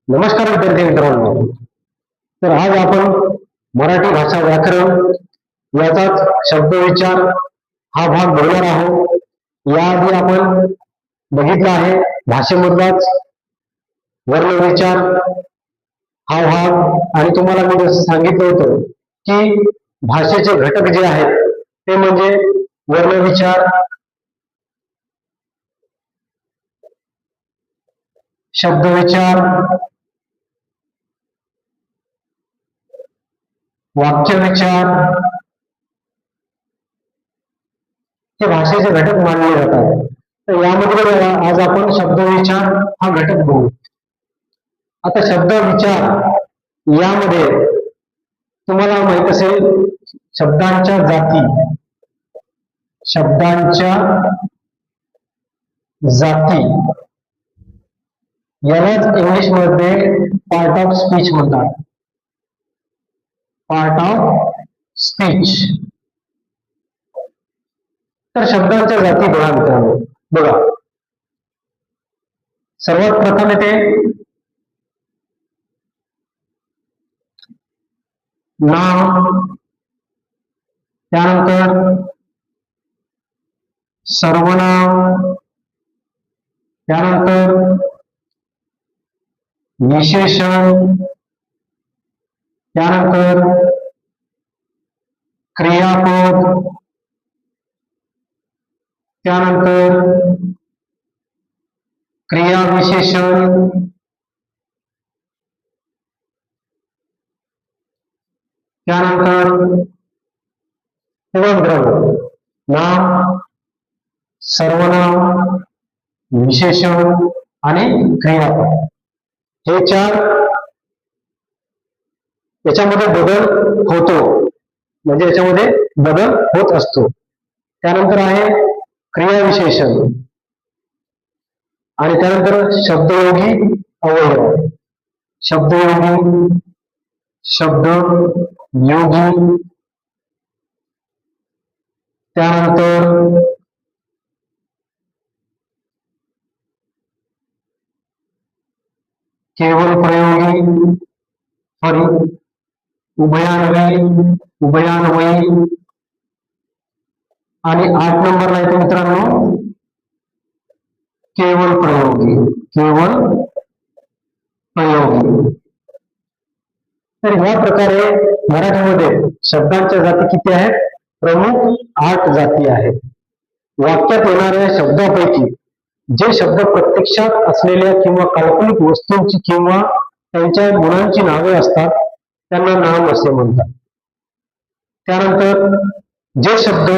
नमस्कार विद्यार्थी मित्रांनो. तर आज आपण मराठी भाषा व्याकरण याचाच शब्दविचार हा भाग बघणार आहोत. याआधी आपण बघितला आहे भाषेमधलाच वर्णविचार हा भाग, आणि तुम्हाला मी जसं सांगितलं होतं की भाषेचे घटक जे आहेत ते म्हणजे वर्णविचार, शब्दविचार, वाक्यविचार हे भाषेचे घटक मानले जातात. तर यामध्ये आज आपण शब्दविचार हा घटक बघू. आता शब्दविचार यामध्ये तुम्हाला माहित असेल शब्दांच्या जाती, यालाच इंग्लिश मध्ये पार्ट ऑफ स्पीच म्हणतात. Part of speech. तर शब्दांच्या जाती बघा मित्रांनो. बघा, सर्वात प्रथम येते नाम, त्यानंतर सर्वनाम, त्यानंतर विशेषण, त्यानंतर क्रियापद, त्यानंतर क्रियाविशेषण, त्यानंतर नाम, सर्वनाम, विशेषण आणि क्रियापद हे चार. याच्यामध्ये बदल होतो, म्हणजे याच्यामध्ये बदल होत असतो. त्यानंतर आहे क्रियाविशेषण आणि त्यानंतर शब्दयोगी अवयव, शब्दयोगी, शब्दयोगी, त्यानंतर केवल प्रयोगी, उभयान्वयी, उभयान्वयी, आणि 8 नंबरला येतो मित्रांनो केवल प्रयोगी, केवल प्रयोगी. तर या प्रकारे मराठीमध्ये शब्दांच्या जाती किती आहेत? प्रमुख 8 जाती आहेत. वाक्यात येणाऱ्या शब्दापैकी जे शब्द प्रत्यक्षात असलेल्या किंवा काल्पनिक वस्तूंची किंवा त्यांच्या गुणांची नावे असतात त्यांना नाम असे म्हणतात. त्यानंतर जे शब्द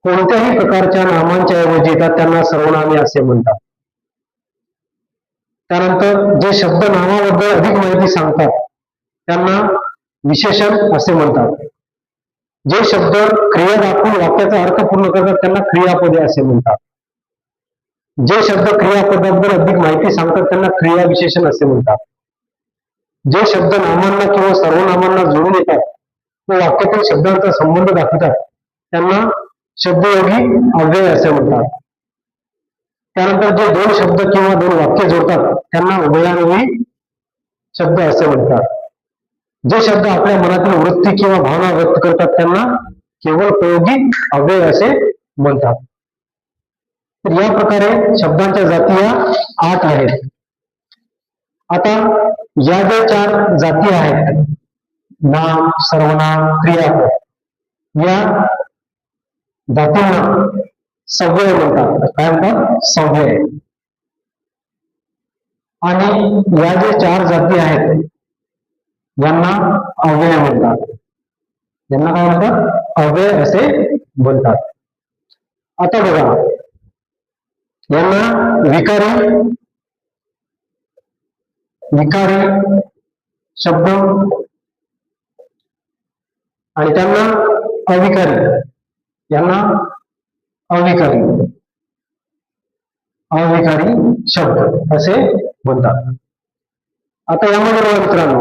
कोणत्याही प्रकारच्या नामांच्या ऐवजी येतात त्यांना सर्वनामे असे म्हणतात. त्यानंतर जे शब्द नामाबद्दल अधिक माहिती सांगतात त्यांना विशेषण असे म्हणतात. जे शब्द क्रिया दाखवून वाक्याचा अर्थ पूर्ण करतात त्यांना क्रियापदे असे म्हणतात. जे शब्द क्रियापदाबद्दल अधिक माहिती सांगतात त्यांना क्रियाविशेषण असे म्हणतात. जे शब्द नामांना किंवा सर्वनामांना जोडून येतात व वाक्यातील शब्दांचा संबंध दाखवतात त्यांना शब्दयोगी अव्यय असे म्हणतात. त्यानंतर जे 2 शब्द किंवा 2 वाक्य जोडतात त्यांना उभयान्वयी शब्द असे म्हणतात. जे शब्द आपल्या मनातील वृत्ती किंवा भावना व्यक्त करतात त्यांना केवळ प्रयोगी अव्यय असे म्हणतात. तर या प्रकारे शब्दांच्या जाती या 8 आहेत. आता या ज्या 4 जाती आहेत नाम, सर्वनाम, क्रियापद, या जातींना सव्यय म्हणतात. काय म्हणतात? सव्यय. आणि या ज्या 4 जाती आहेत यांना अव्यय म्हणतात. यांना काय म्हणतात? अव्यय असे म्हणतात. आता बघा, यांना विकारी शब्द आणि त्यांना अविकारी, यांना अविकारी शब्द असे म्हणतात. आता यामध्ये मित्रांनो